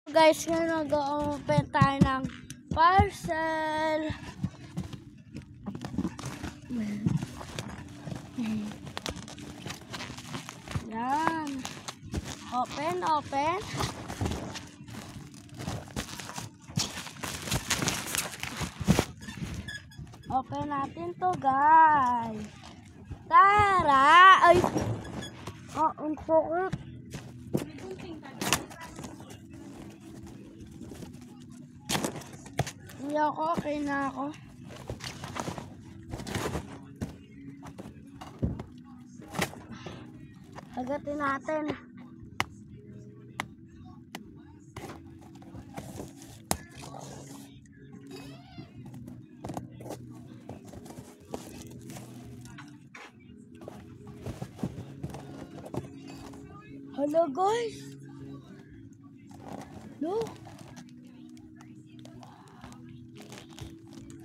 Guys, ngayon nag-open tayo ng parcel. Yan. Open. Open natin to, guys. Tara! Ay! Ang sakit. Hindi ako, okay na ako. Agatin natin. Hello guys. Look.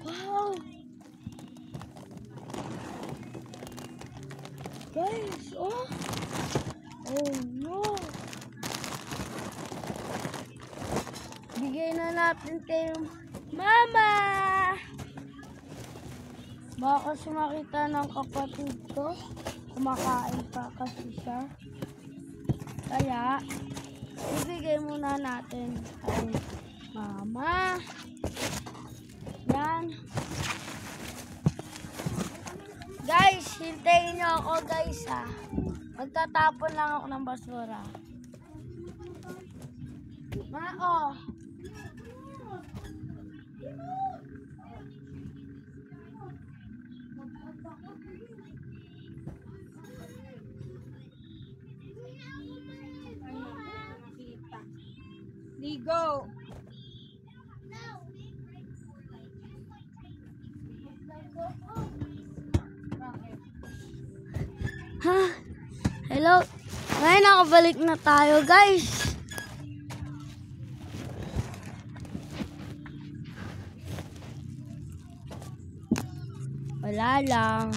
Wow. Guys, oh no. Bigay na natin kay Mama. Baka sumakita ng kapatid ko. Kumakain pa kasi siya. Kaya, ibigay muna natin kay Mama. Yan. Guys, hintayin nyo ako guys ha. Magtatapon lang ako ng basura. Mao. Ligo. Ha? Hello? Ngayon nakabalik na tayo guys. Wala lang.